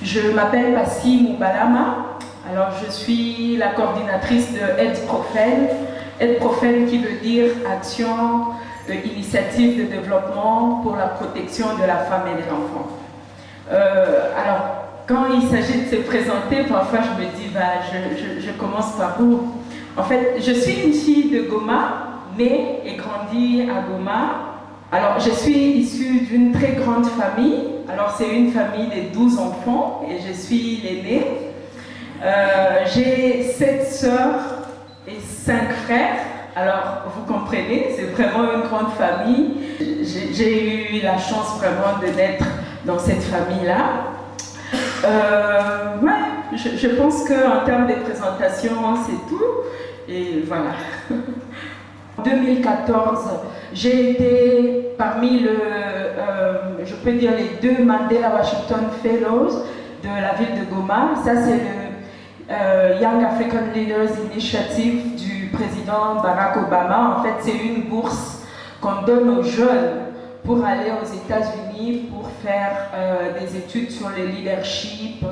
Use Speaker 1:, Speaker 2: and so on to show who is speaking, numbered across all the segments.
Speaker 1: Je m'appelle Passi Moubalama. Alors, je suis la coordinatrice de Aide-Profène. Aide-Profène qui veut dire Action, Initiative de développement pour la protection de la femme et de l'enfant. Alors, quand il s'agit de se présenter, parfois je me dis, je commence par où? En fait, je suis une fille de Goma, née et grandie à Goma. Alors, je suis issue d'une très grande famille. Alors, c'est une famille de 12 enfants et je suis l'aînée. J'ai 7 sœurs et 5 frères. Alors, vous comprenez, c'est vraiment une grande famille. J'ai eu la chance vraiment de naître dans cette famille-là. Je pense qu'en termes de présentation, c'est tout. Et voilà. En 2014, j'ai été parmi je peux dire les 2 Mandela Washington Fellows de la ville de Goma. Ça, c'est le Young African Leaders Initiative du président Barack Obama. En fait, c'est une bourse qu'on donne aux jeunes pour aller aux États-Unis pour faire des études sur le leadership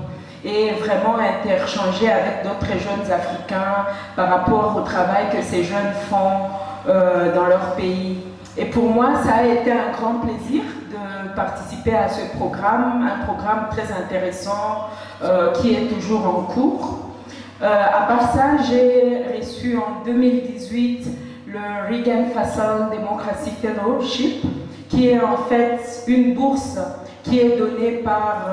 Speaker 1: et vraiment interchanger avec d'autres jeunes Africains par rapport au travail que ces jeunes font dans leur pays. Et pour moi, ça a été un grand plaisir de participer à ce programme, un programme très intéressant qui est toujours en cours. À part ça, j'ai reçu en 2018 le Reagan Fassal Democracy Fellowship, qui est en fait une bourse qui est donnée par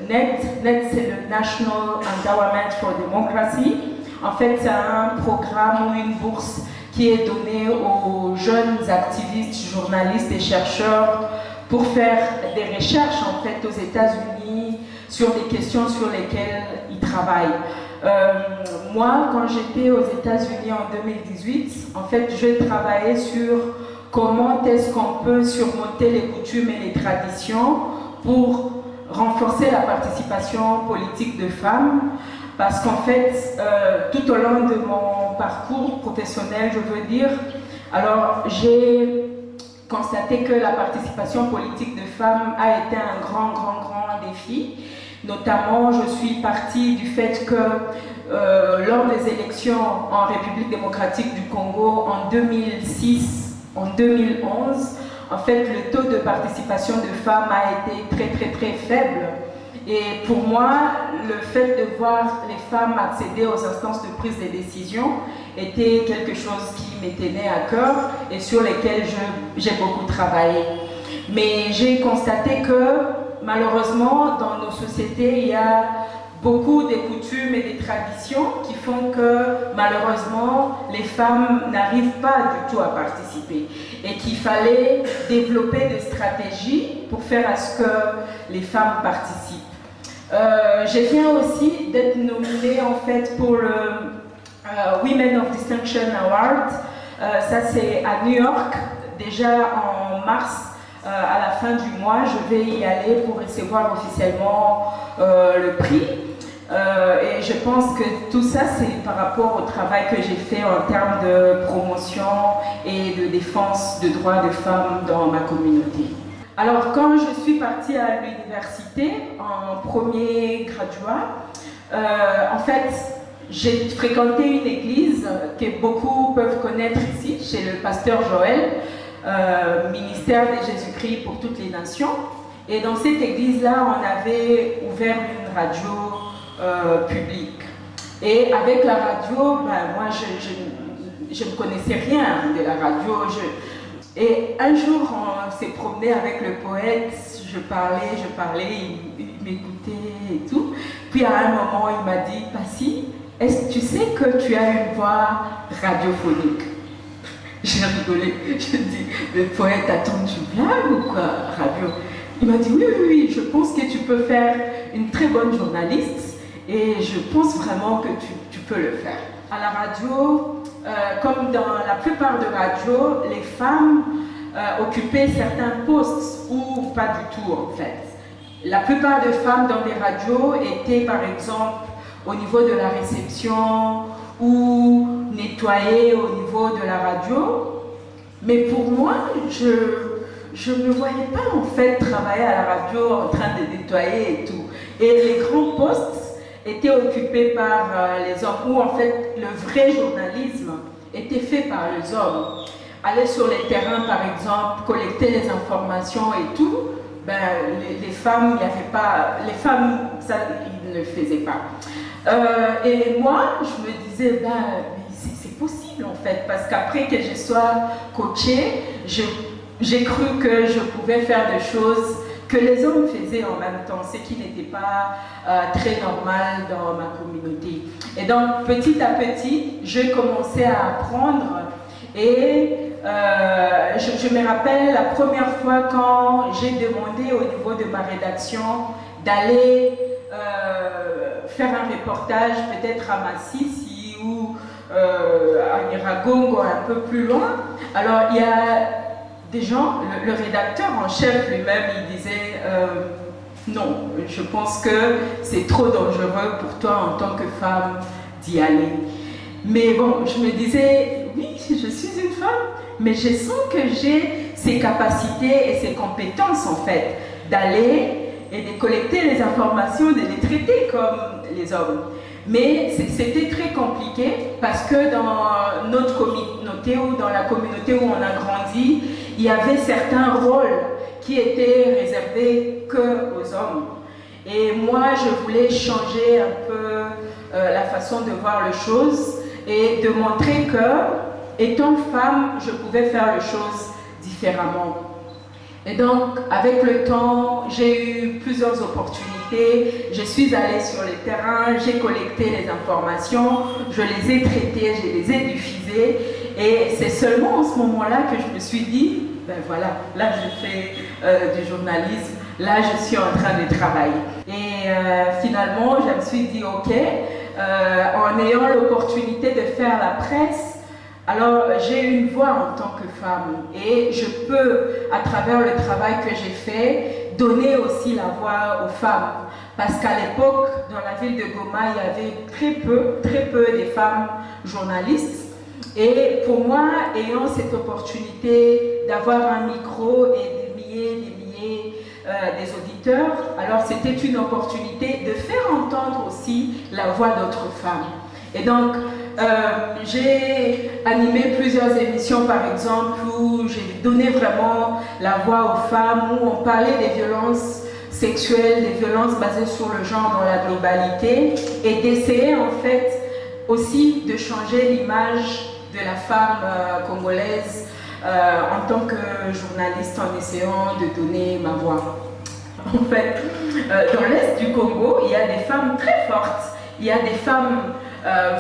Speaker 1: NED. NED, c'est le National Endowment for Democracy. En fait, c'est un programme ou une bourse qui est donnée aux jeunes activistes, journalistes et chercheurs pour faire des recherches en fait aux États-Unis sur des questions sur lesquelles ils travaillent. Moi, quand j'étais aux États-Unis en 2018, en fait, je travaillais sur comment est-ce qu'on peut surmonter les coutumes et les traditions pour renforcer la participation politique de femmes. Parce qu'en fait, tout au long de mon parcours professionnel, je veux dire, alors j'ai constaté que la participation politique de femmes a été un grand défi. Notamment, je suis partie du fait que lors des élections en République démocratique du Congo en 2006, en 2011, en fait, le taux de participation de femmes a été très faible. Et pour moi, le fait de voir les femmes accéder aux instances de prise de décision était quelque chose qui me tenait à cœur et sur lesquels j'ai beaucoup travaillé. Mais j'ai constaté que malheureusement, dans nos sociétés, il y a beaucoup de coutumes et des traditions qui font que malheureusement, les femmes n'arrivent pas du tout à participer et qu'il fallait développer des stratégies pour faire à ce que les femmes participent. Je viens aussi d'être nominée en fait pour le Women of Distinction Award. Ça c'est à New York, déjà en mars. À la fin du mois, je vais y aller pour recevoir officiellement le prix. Et je pense que tout ça, c'est par rapport au travail que j'ai fait en termes de promotion et de défense des droits des femmes dans ma communauté. Alors, quand je suis partie à l'université, en premier graduat, en fait, j'ai fréquenté une église que beaucoup peuvent connaître ici, chez le pasteur Joël, ministère de Jésus-Christ pour toutes les nations. Et dans cette église-là, on avait ouvert une radio publique. Et avec la radio, moi, je ne connaissais rien de la radio. Et un jour, on s'est promené avec le poète, je parlais, il m'écoutait et tout. Puis à un moment, il m'a dit, Passi, est-ce que tu sais que tu as une voix radiophonique? J'ai rigolé, je dis, le poète, attends, tu blagues ou quoi, radio? Il m'a dit, oui, je pense que tu peux faire une très bonne journaliste et je pense vraiment que tu peux le faire. À la radio, comme dans la plupart de radios, les femmes occupaient certains postes ou pas du tout en fait. La plupart des femmes dans les radios étaient par exemple au niveau de la réception ou nettoyer au niveau de la radio. Mais pour moi, je ne me voyais pas en fait travailler à la radio en train de nettoyer et tout. Et les grands postes étaient occupés par les hommes, où en fait le vrai journalisme était fait par les hommes. Aller sur les terrains, par exemple, collecter les informations et tout, ben, les femmes, il n'y avait pas, les femmes, ça, ils ne le faisaient pas. Et moi, je me disais, ben, c'est possible en fait, parce qu'après que je sois coachée, j'ai cru que je pouvais faire des choses que les hommes faisaient en même temps, ce qui n'était pas très normal dans ma communauté. Et donc, petit à petit, j'ai commencé à apprendre et je me rappelle la première fois quand j'ai demandé au niveau de ma rédaction d'aller faire un reportage peut-être à Massissi ou à Iragongo, un peu plus loin. Alors, il y a des gens, le rédacteur en chef lui-même, il disait non, je pense que c'est trop dangereux pour toi en tant que femme d'y aller. Mais bon, je me disais, oui, je suis une femme, mais je sens que j'ai ces capacités et ces compétences en fait, d'aller et de collecter les informations, de les traiter comme les hommes. Mais c'était très compliqué parce que dans notre communauté ou dans la communauté où on a grandi, il y avait certains rôles qui étaient réservés que aux hommes. Et moi, je voulais changer un peu la façon de voir les choses et de montrer que, étant femme, je pouvais faire les choses différemment. Et donc, avec le temps, j'ai eu plusieurs opportunités. Je suis allée sur les terrains, j'ai collecté les informations, je les ai traitées, je les ai diffusées. Et c'est seulement en ce moment-là que je me suis dit, ben voilà, là je fais du journalisme, là je suis en train de travailler. Et finalement, je me suis dit, ok, en ayant l'opportunité de faire la presse, alors j'ai une voix en tant que femme et je peux, à travers le travail que j'ai fait, donner aussi la voix aux femmes. Parce qu'à l'époque, dans la ville de Goma, il y avait très peu de femmes journalistes. Et pour moi, ayant cette opportunité d'avoir un micro et des milliers des auditeurs, alors c'était une opportunité de faire entendre aussi la voix d'autres femmes. Et donc, j'ai animé plusieurs émissions, par exemple, où j'ai donné vraiment la voix aux femmes, où on parlait des violences sexuelles, des violences basées sur le genre dans la globalité, et d'essayer en fait aussi de changer l'image de la femme congolaise en tant que journaliste, en essayant de donner ma voix. En fait, dans l'Est du Congo, il y a des femmes très fortes, il y a des femmes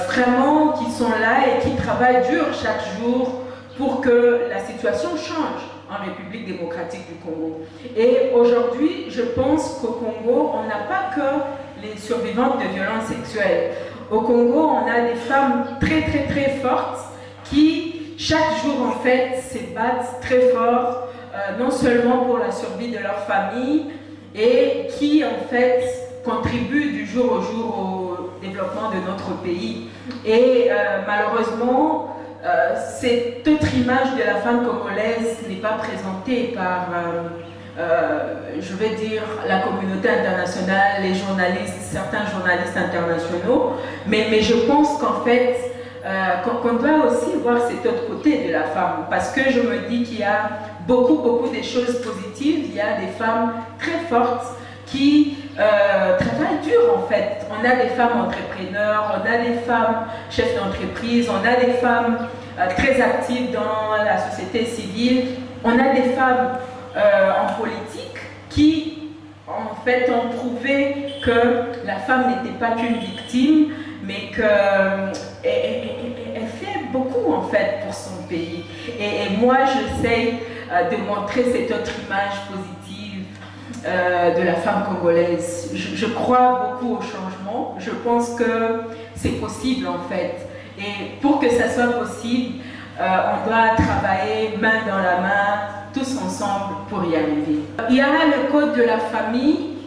Speaker 1: vraiment qui sont là et qui travaillent dur chaque jour pour que la situation change en République démocratique du Congo. Et aujourd'hui, je pense qu'au Congo, on n'a pas que les survivantes de violences sexuelles. Au Congo, on a des femmes très fortes qui, chaque jour, en fait, se battent très fort, non seulement pour la survie de leur famille, et qui, en fait, contribuent du jour au jour au développement de notre pays. Et malheureusement, cette autre image de la femme congolaise n'est pas présentée par, je vais dire, la communauté internationale, les journalistes, certains journalistes internationaux, mais je pense qu'en fait, qu'on doit aussi voir cet autre côté de la femme, parce que je me dis qu'il y a beaucoup de choses positives, il y a des femmes très fortes qui travaillent dur en fait. On a des femmes entrepreneurs, on a des femmes chefs d'entreprise, on a des femmes très actives dans la société civile, on a des femmes en politique qui en fait ont prouvé que la femme n'était pas qu'une victime, mais qu'elle fait beaucoup en fait pour son pays. Et moi j'essaie de montrer cette autre image positive de la femme congolaise. Je crois beaucoup au changement, je pense que c'est possible en fait. Et pour que ça soit possible, on doit travailler main dans la main, tous ensemble pour y arriver. Il y a le code de la famille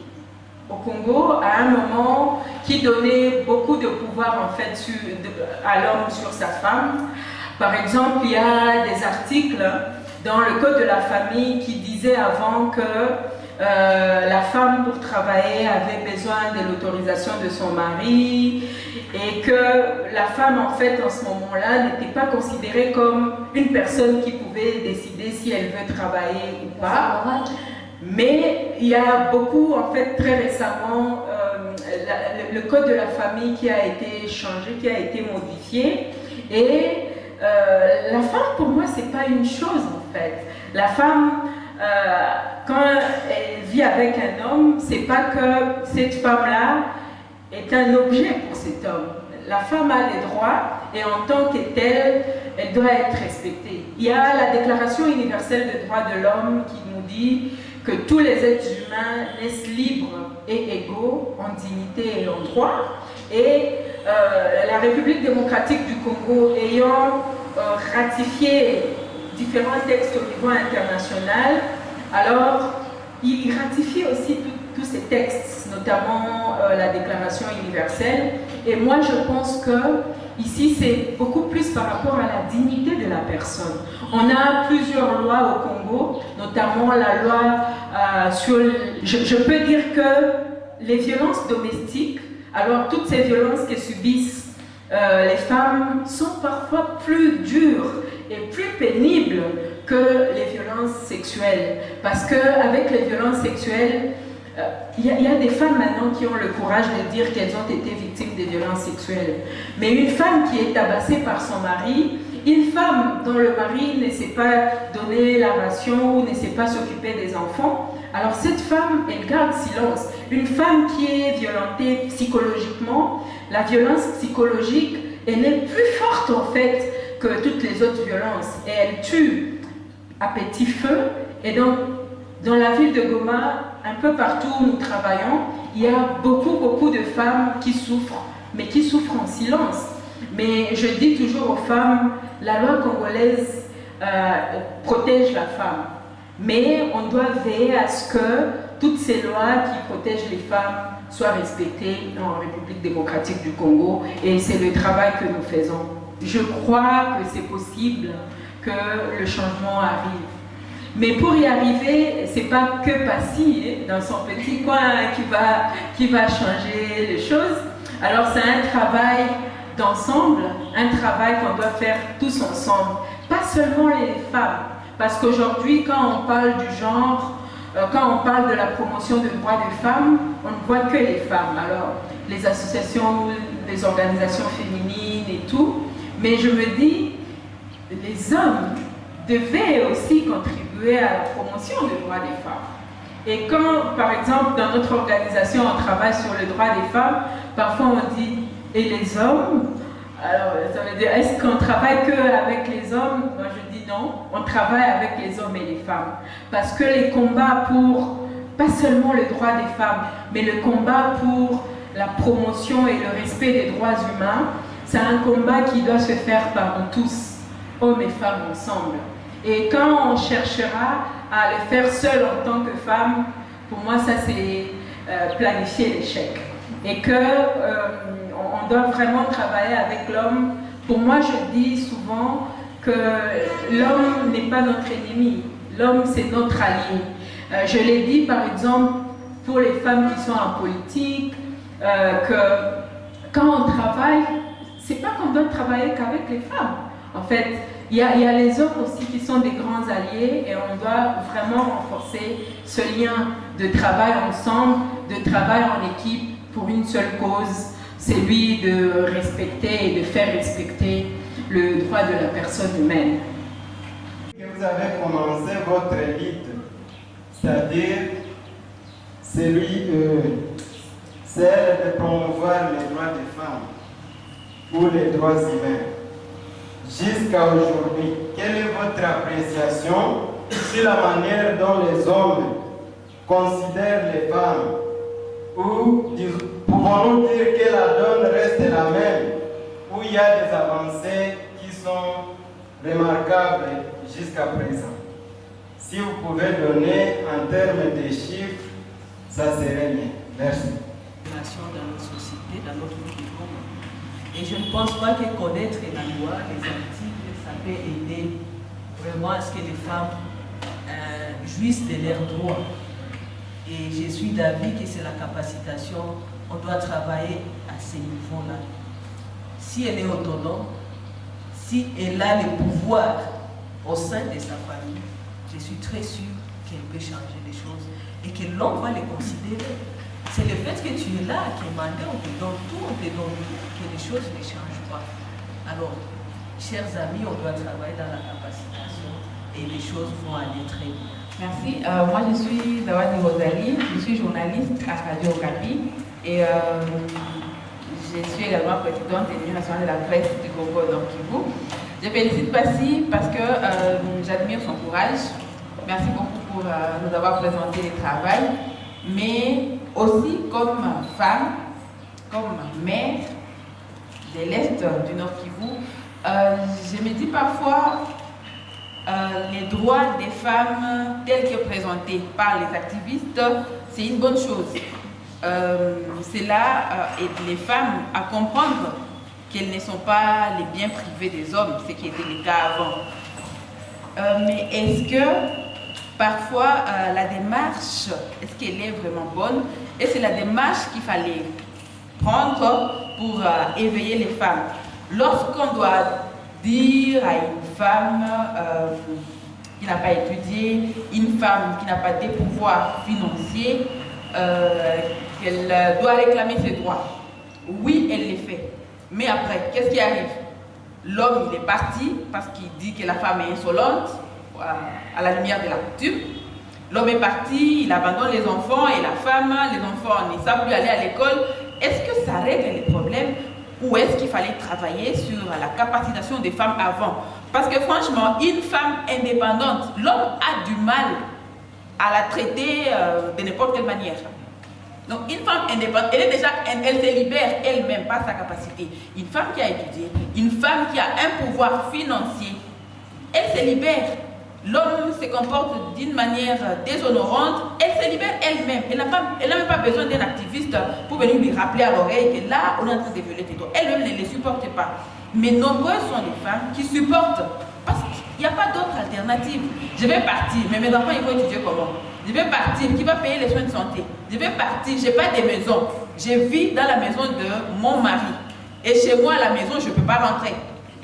Speaker 1: au Congo à un moment qui donnait beaucoup de pouvoir en fait à l'homme sur sa femme. Par exemple, il y a des articles dans le code de la famille qui disaient avant que la femme pour travailler avait besoin de l'autorisation de son mari et que la femme en fait en ce moment-là n'était pas considérée comme une personne qui pouvait décider si elle veut travailler ou pas. Mais il y a beaucoup, en fait, très récemment, le code de la famille qui a été changé, qui a été modifié. Et la femme, pour moi, c'est pas une chose, en fait. La femme, quand elle vit avec un homme, c'est pas que cette femme-là est un objet pour cet homme. La femme a des droits et en tant que telle, elle doit être respectée. Il y a la Déclaration universelle des droits de l'homme qui nous dit que tous les êtres humains naissent libres et égaux en dignité et en droit. Et la République démocratique du Congo ayant ratifié différents textes au niveau international, alors il ratifie aussi tous ces textes, notamment la Déclaration universelle. Et moi, je pense que ici, c'est beaucoup plus par rapport à la dignité de la personne. On a plusieurs lois au Congo, notamment la loi sur... Je peux dire que les violences domestiques, alors toutes ces violences que subissent les femmes sont parfois plus dures et plus pénibles que les violences sexuelles. Parce qu'avec les violences sexuelles, il y a des femmes maintenant qui ont le courage de dire qu'elles ont été victimes de violences sexuelles. Mais une femme qui est tabassée par son mari, une femme dont le mari ne sait pas donner la ration ou ne sait pas s'occuper des enfants, alors cette femme, elle garde silence. Une femme qui est violentée psychologiquement, la violence psychologique, elle est plus forte en fait que toutes les autres violences. Et elle tue à petit feu. Et donc, dans la ville de Goma, un peu partout où nous travaillons, il y a beaucoup de femmes qui souffrent, mais qui souffrent en silence. Mais je dis toujours aux femmes, la loi congolaise protège la femme. Mais on doit veiller à ce que toutes ces lois qui protègent les femmes soient respectées en République démocratique du Congo. Et c'est le travail que nous faisons. Je crois que c'est possible que le changement arrive. Mais pour y arriver, c'est pas que Passy, dans son petit coin, qui va changer les choses. Alors c'est un travail d'ensemble, un travail qu'on doit faire tous ensemble. Pas seulement les femmes, parce qu'aujourd'hui, quand on parle du genre, quand on parle de la promotion des droits des femmes, on ne voit que les femmes. Alors, les associations, les organisations féminines et tout. Mais je me dis, les hommes devaient aussi contribuer à la promotion des droits des femmes. Et quand, par exemple, dans notre organisation, on travaille sur les droits des femmes, parfois on dit « et les hommes ?» Alors, ça veut dire, est-ce qu'on travaille qu'avec les hommes? Moi, je dis non, on travaille avec les hommes et les femmes. Parce que les combats pour, pas seulement les droits des femmes, mais le combat pour la promotion et le respect des droits humains, c'est un combat qui doit se faire par nous tous, hommes et femmes ensemble. Et quand on cherchera à le faire seul en tant que femme, pour moi, ça c'est planifier l'échec. Et que on doit vraiment travailler avec l'homme. Pour moi, je dis souvent que l'homme n'est pas notre ennemi. L'homme, c'est notre allié. Je l'ai dit, par exemple, pour les femmes qui sont en politique, que quand on travaille, c'est pas qu'on doit travailler qu'avec les femmes. En fait, il y a les hommes aussi qui sont des grands alliés et on doit vraiment renforcer ce lien de travail ensemble, de travail en équipe pour une seule cause, c'est lui de respecter et de faire respecter le droit de la personne humaine.
Speaker 2: Vous avez commencé votre élite, c'est-à-dire celle de promouvoir les droits des femmes ou les droits humains. Jusqu'à aujourd'hui, quelle est votre appréciation sur la manière dont les hommes considèrent les femmes? Ou pouvons-nous dire que la donne reste la même, où il y a des avancées qui sont remarquables jusqu'à présent? Si vous pouvez donner en termes de chiffres, ça serait bien. Merci.
Speaker 3: Dans notre société, dans notre mouvement. Et je ne pense pas que connaître la loi, les articles, ça peut aider vraiment à ce que les femmes jouissent de leurs droits. Et je suis d'avis que c'est la capacitation, on doit travailler à ce niveau-là. Si elle est autonome, si elle a le pouvoir au sein de sa famille, je suis très sûre qu'elle peut changer les choses et que l'homme va les considérer. C'est le fait que tu es là qui est demandé, on te donne tout, que les choses ne changent pas. Alors, chers amis, on doit travailler dans la capacitation et les choses vont aller très bien.
Speaker 4: Merci. Moi, je suis Zawadi Rosalie, je suis journaliste à Radio Okapi et je suis également présidente de l'Union nationale de la presse du Congo Nord Kivu. Je félicite Passy parce que j'admire son courage. Merci beaucoup pour nous avoir présenté le travail, mais aussi comme femme, comme mère de l'Est du Nord Kivu, je me dis parfois les droits des femmes tels que présentés par les activistes, c'est une bonne chose. Cela aide les femmes à comprendre qu'elles ne sont pas les biens privés des hommes, ce qui était le cas avant. Mais est-ce que parfois la démarche, est-ce qu'elle est vraiment bonne? Et c'est la démarche qu'il fallait prendre pour éveiller les femmes. Lorsqu'on doit dire à une femme qui n'a pas étudié, une femme qui n'a pas de pouvoir financier, qu'elle doit réclamer ses droits. Oui, elle les fait. Mais après, qu'est-ce qui arrive? L'homme, il est parti parce qu'il dit que la femme est insolente, à la lumière de la coutume. L'homme est parti, il abandonne les enfants et la femme, les enfants ne savent plus aller à l'école. Est-ce que ça règle les problèmes ou est-ce qu'il fallait travailler sur la capacitation des femmes avant? Parce que franchement, une femme indépendante, l'homme a du mal à la traiter de n'importe quelle manière. Donc une femme indépendante, elle se libère elle-même par sa capacité. Une femme qui a étudié, une femme qui a un pouvoir financier, elle se libère. L'homme se comporte d'une manière déshonorante, elle se libère elle-même. Elle n'a même pas besoin d'un activiste pour venir lui rappeler à l'oreille que là, on est en train de violer tes droits. Elle-même ne les supporte pas. Mais nombreuses sont les femmes qui supportent parce qu'il n'y a pas d'autre alternative. Je vais partir, mais mes enfants, ils vont étudier comment? Je vais partir, qui va payer les soins de santé? Je vais partir, je n'ai pas de maison. Je vis dans la maison de mon mari. Et chez moi, à la maison, je ne peux pas rentrer.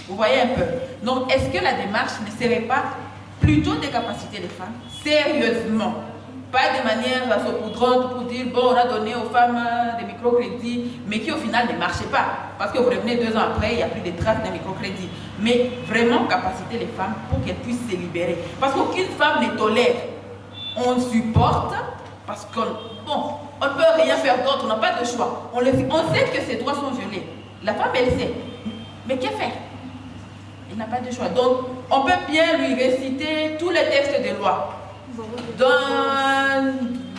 Speaker 4: Vous voyez un peu? Donc, est-ce que la démarche ne serait pas plutôt des capacités des femmes, sérieusement, pas de manière saupoudrante pour dire bon, on a donné aux femmes des microcrédits, mais qui au final ne marchaient pas, parce que vous revenez 2 ans après, il n'y a plus de traces d'un microcrédit. Mais vraiment capaciter les femmes pour qu'elles puissent se libérer, parce qu'aucune femme ne tolère. On supporte parce qu'on ne peut rien faire d'autre, on n'a pas de choix. On sait que ses droits sont violés. La femme, elle sait, mais que faire? Il n'a pas de choix. Donc, on peut bien lui réciter tous les textes de loi. Dans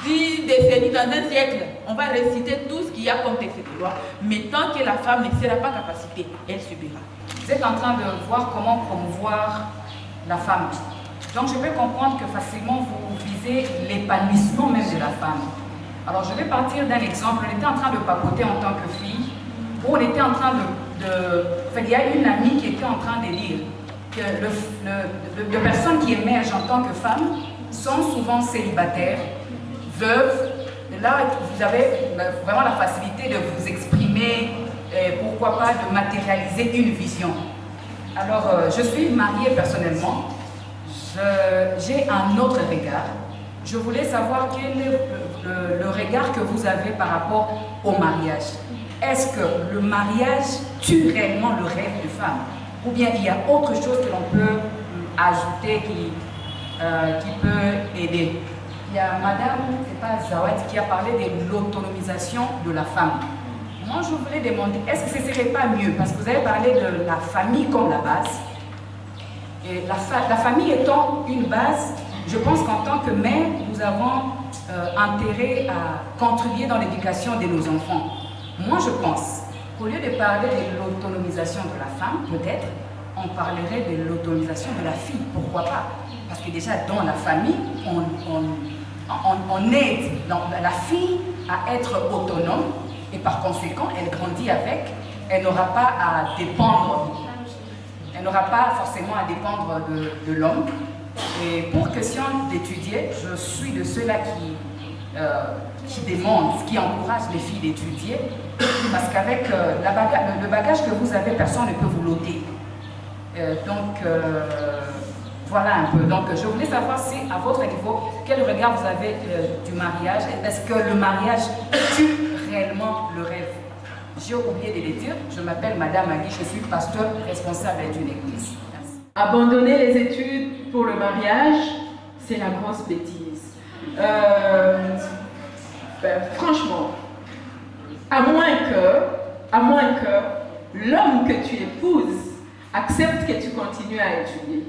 Speaker 4: 10 décennies, dans un siècle, on va réciter tout ce qu'il y a comme texte de loi. Mais tant que la femme ne sera pas capacitée, elle subira.
Speaker 5: Vous êtes en train de voir comment promouvoir la femme. Donc, je peux comprendre que facilement, vous visez l'épanouissement même de la femme. Alors, je vais partir d'un exemple. On était en train de papoter en tant que fille, où on était en train il y a une amie qui était en train de dire que les personnes qui émergent en tant que femmes sont souvent célibataires, veuves. Et là, vous avez vraiment la facilité de vous exprimer, pourquoi pas de matérialiser une vision. Alors, je suis mariée personnellement, j'ai un autre regard. Je voulais savoir quel est le regard que vous avez par rapport au mariage. Est-ce que le mariage tue réellement le rêve de femme? Ou bien il y a autre chose que l'on peut ajouter qui peut aider? Il y a madame, c'est pas Zawad, qui a parlé de l'autonomisation de la femme. Moi, je voulais demander, est-ce que ce ne serait pas mieux? Parce que vous avez parlé de la famille comme la base. Et la famille étant une base, je pense qu'en tant que mère, nous avons intérêt à contribuer dans l'éducation de nos enfants. Moi, je pense qu'au lieu de parler de l'autonomisation de la femme, peut-être, on parlerait de l'autonomisation de la fille. Pourquoi pas? Parce que déjà, dans la famille, on aide la fille à être autonome et par conséquent, elle grandit avec, elle n'aura pas à dépendre, elle n'aura pas forcément à dépendre de l'homme. Et pour question d'étudier, je suis de ceux-là qui qui demande, qui encourage les filles d'étudier, parce qu'avec le bagage que vous avez, personne ne peut vous l'ôter. Voilà un peu. Donc, je voulais savoir si, à votre niveau, quel regard vous avez du mariage. Est-ce que le mariage tue réellement le rêve? J'ai oublié de le dire. Je m'appelle Madame Agui, je suis pasteur responsable d'une église. Merci.
Speaker 1: Abandonner les études pour le mariage, c'est la grosse bêtise. Franchement, à moins que l'homme que tu épouses accepte que tu continues à étudier.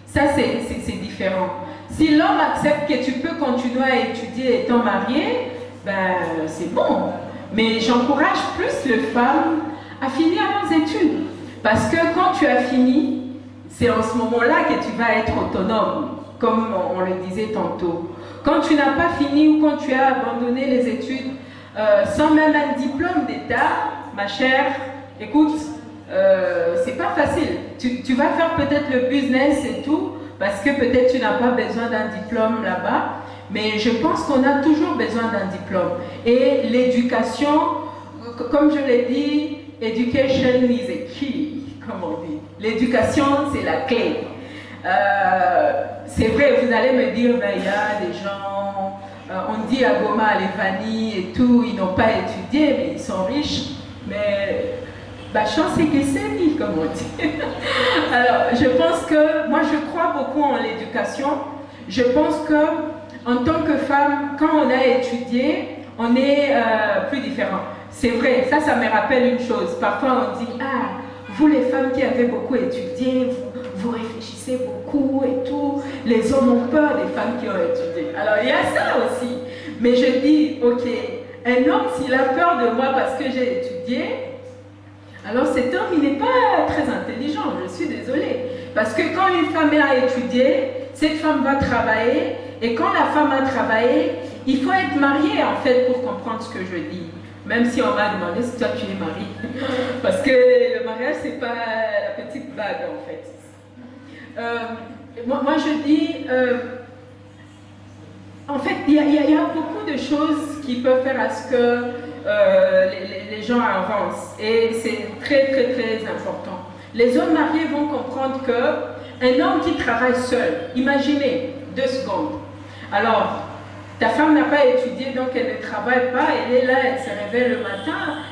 Speaker 1: Ça, c'est différent. Si l'homme accepte que tu peux continuer à étudier étant marié, ben, c'est bon. Mais j'encourage plus les femmes à finir leurs études. Parce que quand tu as fini, c'est en ce moment-là que tu vas être autonome, comme on le disait tantôt. Quand tu n'as pas fini ou quand tu as abandonné les études sans même un diplôme d'État, ma chère, écoute, c'est pas facile. Tu vas faire peut-être le business et tout, parce que peut-être tu n'as pas besoin d'un diplôme là-bas, mais je pense qu'on a toujours besoin d'un diplôme. Et l'éducation, comme je l'ai dit, education is a key, comme on dit. L'éducation, c'est la clé. C'est vrai, vous allez me dire, ben, il y a des gens, on dit à Goma, à Levani et tout, ils n'ont pas étudié, mais ils sont riches. Mais bah, chance et que c'est dit, comme on dit. Alors, je pense que, moi je crois beaucoup en l'éducation. Je pense que, en tant que femme, quand on a étudié, on est plus différent. C'est vrai, ça me rappelle une chose. Parfois on dit, ah, vous les femmes qui avez beaucoup étudié, vous réfléchissez beaucoup et tout. Les hommes ont peur des femmes qui ont étudié. Alors, il y a ça aussi. Mais je dis, ok, un homme, s'il a peur de moi parce que j'ai étudié, alors cet homme, il n'est pas très intelligent, je suis désolée. Parce que quand une femme a étudié, cette femme va travailler, et quand la femme a travaillé, il faut être marié en fait pour comprendre ce que je dis. Même si on m'a demandé si toi tu es mariée. Parce que le mariage, c'est pas la petite bague en fait. Moi je dis, en fait, il y a beaucoup de choses qui peuvent faire à ce que les gens avancent. Et c'est très, très, très important. Les hommes mariés vont comprendre qu'un homme qui travaille seul, imaginez, 2 secondes. Alors, ta femme n'a pas étudié, donc elle ne travaille pas, elle est là, elle se réveille le matin,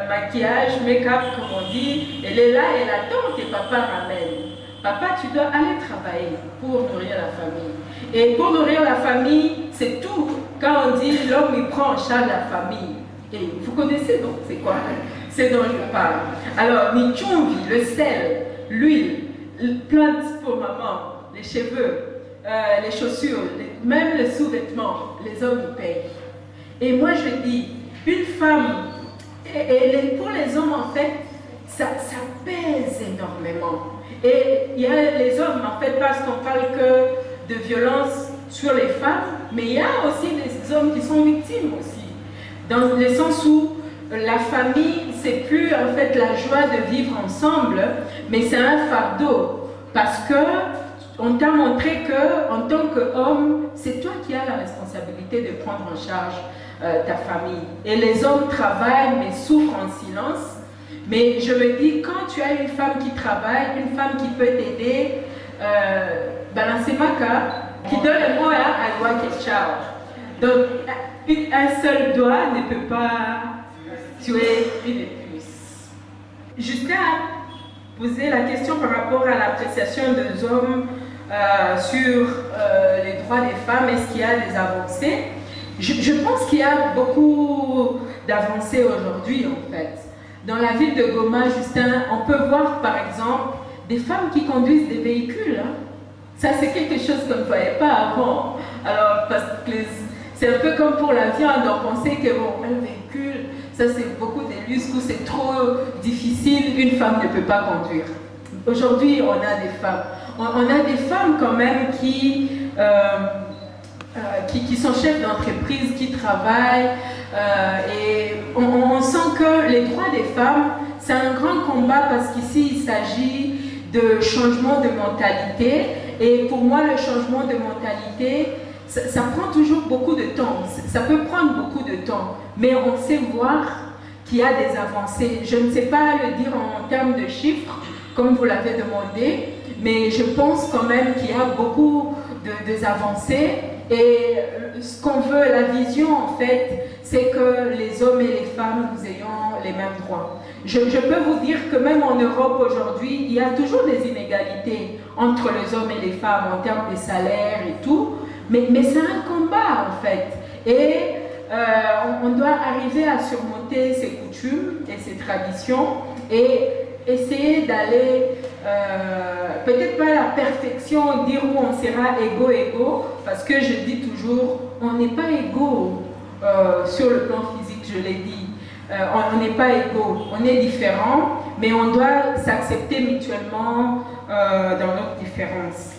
Speaker 1: maquillage, make-up, comme on dit, elle est là, elle attend que papa ramène. Papa, tu dois aller travailler pour nourrir la famille. Et pour nourrir la famille, c'est tout. Quand on dit l'homme, il prend en charge la famille. Et vous connaissez donc c'est quoi? C'est dont je parle. Alors, Michumbi, le sel, l'huile, plantes pour maman, les cheveux, les chaussures, même les sous-vêtements, les hommes ils payent. Et moi je dis, une femme, et pour les hommes en fait, ça pèse énormément. Et il y a les hommes en fait, parce qu'on parle que de violence sur les femmes, mais il y a aussi des hommes qui sont victimes aussi. Dans le sens où la famille, c'est plus en fait la joie de vivre ensemble, mais c'est un fardeau. Parce que on t'a montré qu'en tant qu'homme, c'est toi qui as la responsabilité de prendre en charge ta famille. Et les hommes travaillent, mais souffrent en silence. Mais je me dis, quand tu as une femme qui travaille, une femme qui peut t'aider, balancer ma carte, qui donne le mot à doigt qui charge. Donc, un seul doigt ne peut pas tuer une épouse. Justin a posé la question par rapport à l'appréciation des hommes sur les droits des femmes. Est-ce qu'il y a des avancées? Je pense qu'il y a beaucoup d'avancées aujourd'hui en fait. Dans la ville de Goma, Justin, on peut voir par exemple des femmes qui conduisent des véhicules. Hein. Ça c'est quelque chose qu'on ne voyait pas avant. Alors, parce que c'est un peu comme pour la viande, on pensait que bon, un véhicule, ça c'est beaucoup de lustres, c'est trop difficile, une femme ne peut pas conduire. Aujourd'hui, on a des femmes. On a des femmes quand même qui sont chefs d'entreprise, qui travaillent, et on sent que les droits des femmes, c'est un grand combat parce qu'ici, il s'agit de changement de mentalité. Et pour moi, le changement de mentalité, ça prend toujours beaucoup de temps, ça peut prendre beaucoup de temps, mais on sait voir qu'il y a des avancées. Je ne sais pas le dire en termes de chiffres, comme vous l'avez demandé, mais je pense quand même qu'il y a beaucoup d'avancées. Et ce qu'on veut, la vision en fait, c'est que les hommes et les femmes, nous ayons les mêmes droits. Je peux vous dire que même en Europe aujourd'hui, il y a toujours des inégalités entre les hommes et les femmes en termes de salaire et tout, mais c'est un combat en fait. Et on doit arriver à surmonter ces coutumes et ces traditions et essayer d'aller, peut-être pas à la perfection, dire où on sera égaux, parce que je dis toujours, on n'est pas égaux sur le plan physique, je l'ai dit. On n'est pas égaux, on est différents, mais on doit s'accepter mutuellement dans notre différence.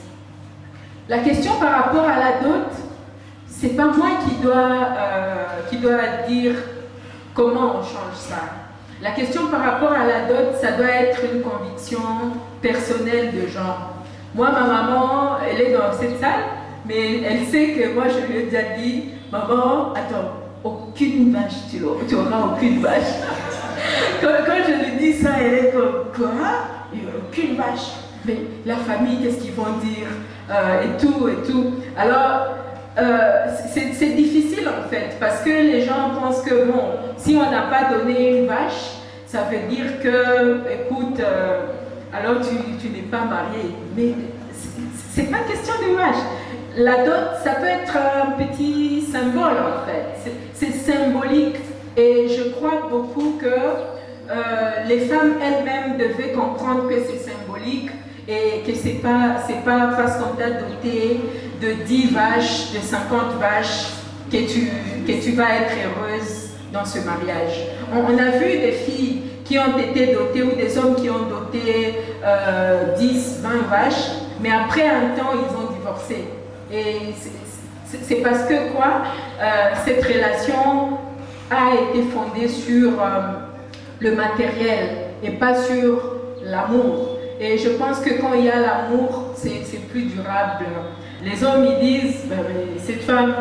Speaker 1: La question par rapport à la dot, c'est pas moi qui dois dire comment on change ça. La question par rapport à la dot, ça doit être une conviction personnelle de genre. Moi, ma maman, elle est dans cette salle, mais elle sait que moi, je lui ai déjà dit, maman, attends, aucune vache, tu auras aucune vache. Quand je lui dis ça, elle est comme, quoi? Aucune vache. Mais la famille, qu'est-ce qu'ils vont dire? Et tout. Alors, c'est difficile en fait, parce que les gens pensent que, bon, si on n'a pas donné une vache, ça veut dire que, écoute, alors tu n'es pas marié. Mais c'est pas question de vache. La dot, ça peut être un petit symbole en fait, c'est symbolique. Et je crois beaucoup que les femmes elles-mêmes devaient comprendre que c'est symbolique et que c'est pas parce qu'on t'a doté de 10 vaches, de 50 vaches que tu vas être heureuse dans ce mariage. On a vu des filles qui ont été dotées ou des hommes qui ont doté 10, 20 vaches, mais après un temps ils ont divorcé. Et c'est parce que quoi, cette relation a été fondée sur le matériel et pas sur l'amour. Et je pense que quand il y a l'amour, c'est plus durable. Les hommes, ils disent, cette femme,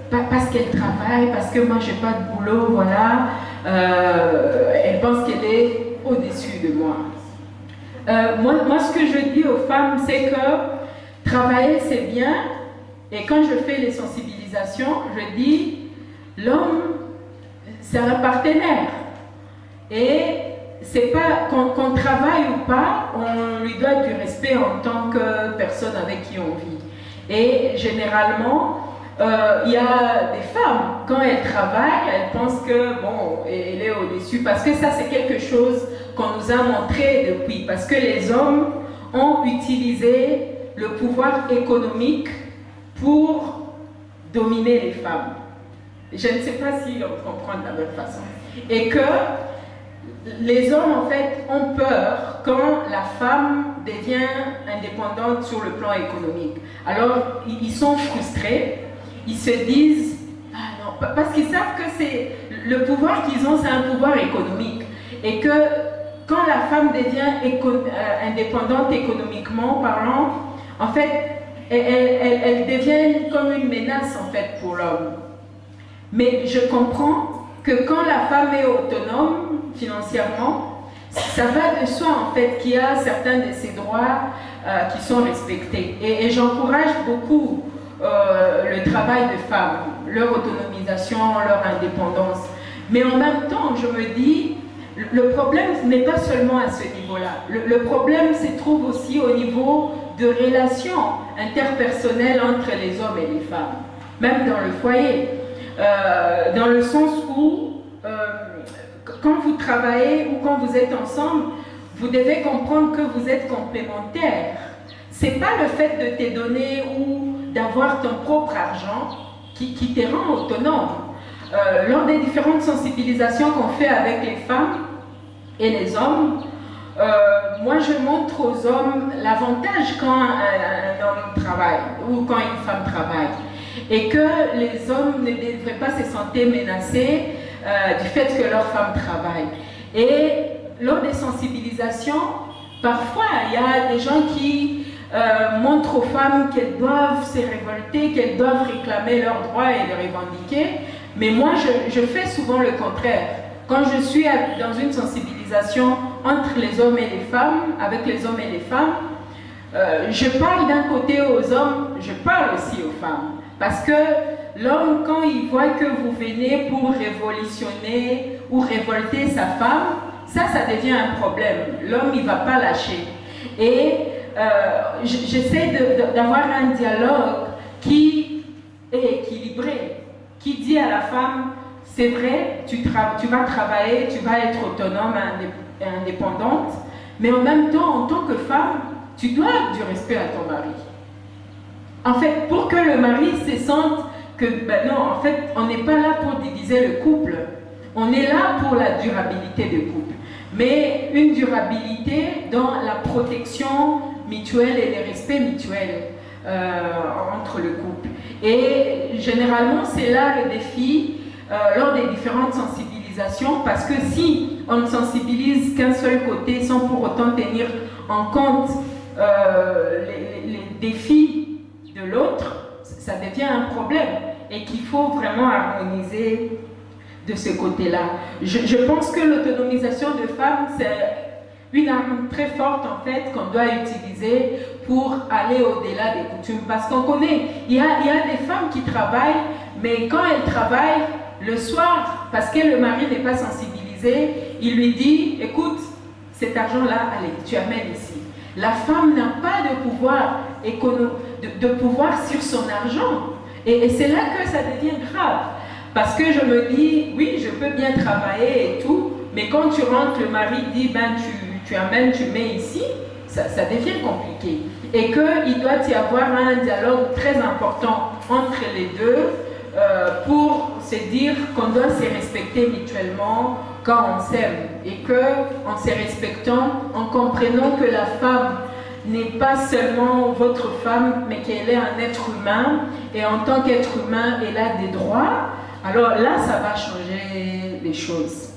Speaker 1: parce qu'elle travaille, parce que moi, j'ai pas de boulot, voilà, elle pense qu'elle est au-dessus de moi. Moi, ce que je dis aux femmes, c'est que travailler, c'est bien. Et quand je fais les sensibilisations, je dis, l'homme, c'est un partenaire. Et c'est pas qu'on travaille ou pas, on lui doit du respect en tant que personne avec qui on vit. Et généralement, il y a des femmes, quand elles travaillent, elles pensent que, bon, elle est au-dessus. Parce que ça, c'est quelque chose qu'on nous a montré depuis. Parce que les hommes ont utilisé le pouvoir économique pour dominer les femmes. Je ne sais pas si on comprend de la même façon. Et que les hommes, en fait, ont peur quand la femme devient indépendante sur le plan économique. Alors, ils sont frustrés, ils se disent, ah non, parce qu'ils savent que c'est le pouvoir qu'ils ont, c'est un pouvoir économique. Et que quand la femme devient indépendante économiquement parlant, en fait, elle devient comme une menace, en fait, pour l'homme. Mais je comprends que quand la femme est autonome financièrement, ça va de soi en fait qu'il y a certains de ses droits qui sont respectés. Et j'encourage beaucoup le travail de femmes, leur autonomisation, leur indépendance. Mais en même temps, je me dis, le problème n'est pas seulement à ce niveau-là. Le problème se trouve aussi au niveau de relations interpersonnelles entre les hommes et les femmes, même dans le foyer. Dans le sens où, quand vous travaillez ou quand vous êtes ensemble, vous devez comprendre que vous êtes complémentaires. C'est pas le fait de te donner ou d'avoir ton propre argent qui te rend autonome. Lors des différentes sensibilisations qu'on fait avec les femmes et les hommes, moi je montre aux hommes l'avantage quand un homme travaille ou quand une femme travaille. Et que les hommes ne devraient pas se sentir menacés du fait que leur femme travaille. Et lors des sensibilisations, parfois il y a des gens qui montrent aux femmes qu'elles doivent se révolter, qu'elles doivent réclamer leurs droits et les revendiquer. Mais moi, je fais souvent le contraire. Quand je suis dans une sensibilisation entre les hommes et les femmes, avec les hommes et les femmes, je parle d'un côté aux hommes, je parle aussi aux femmes. Parce que l'homme, quand il voit que vous venez pour révolutionner ou révolter sa femme, ça devient un problème. L'homme, il ne va pas lâcher. Et j'essaie d'avoir un dialogue qui est équilibré, qui dit à la femme, c'est vrai, tu vas travailler, tu vas être autonome et indépendante, mais en même temps, en tant que femme, tu dois du respect à ton mari. En fait, pour que le mari se sente que, ben non, en fait, on n'est pas là pour diviser le couple, on est là pour la durabilité du couple. Mais une durabilité dans la protection mutuelle et le respect mutuel entre le couple. Et généralement, c'est là le défi lors des différentes sensibilisations, parce que si on ne sensibilise qu'un seul côté sans pour autant tenir en compte les défis de l'autre, ça devient un problème et qu'il faut vraiment harmoniser de ce côté-là. Je pense que l'autonomisation de femmes, c'est une arme très forte en fait qu'on doit utiliser pour aller au-delà des coutumes. Parce qu'on connaît, il y a des femmes qui travaillent, mais quand elles travaillent le soir, parce que le mari n'est pas sensibilisé, il lui dit, écoute, cet argent-là, allez, tu amènes ici. La femme n'a pas de pouvoir de pouvoir sur son argent. Et c'est là que ça devient grave. Parce que je me dis, oui, je peux bien travailler et tout, mais quand tu rentres, le mari dit, ben tu amènes, tu mets ici, ça devient compliqué. Et qu'il doit y avoir un dialogue très important entre les deux pour se dire qu'on doit se respecter mutuellement quand on s'aime. Et qu'en se respectant, en comprenant que la femme n'est pas seulement votre femme, mais qu'elle est un être humain, et en tant qu'être humain, elle a des droits, alors là, ça va changer les choses.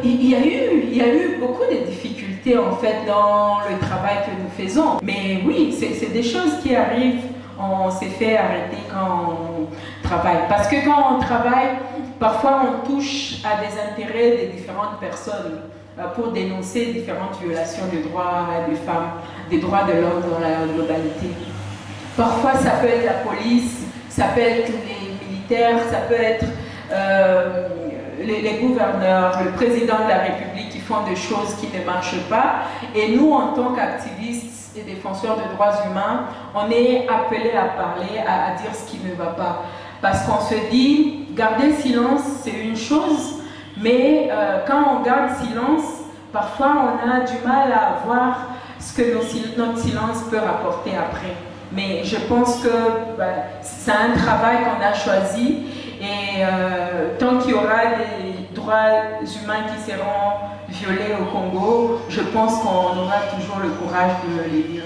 Speaker 1: Il y a eu beaucoup de difficultés en fait dans le travail que nous faisons. Mais oui, c'est des choses qui arrivent. On s'est fait arrêter quand on travaille. Parce que quand on travaille, parfois on touche à des intérêts des différentes personnes pour dénoncer différentes violations des droits des femmes, des droits de l'homme dans la globalité. Parfois ça peut être la police, ça peut être les militaires, ça peut être les gouverneurs, le président de la République qui font des choses qui ne marchent pas. Et nous, en tant qu'activistes et défenseurs de droits humains, on est appelés à parler, à dire ce qui ne va pas. Parce qu'on se dit, garder silence, c'est une chose, mais quand on garde silence, parfois on a du mal à voir ce que notre silence peut rapporter après. Mais je pense que c'est un travail qu'on a choisi. Et tant qu'il y aura des droits humains qui seront violés au Congo, je pense qu'on aura toujours le courage de les dire.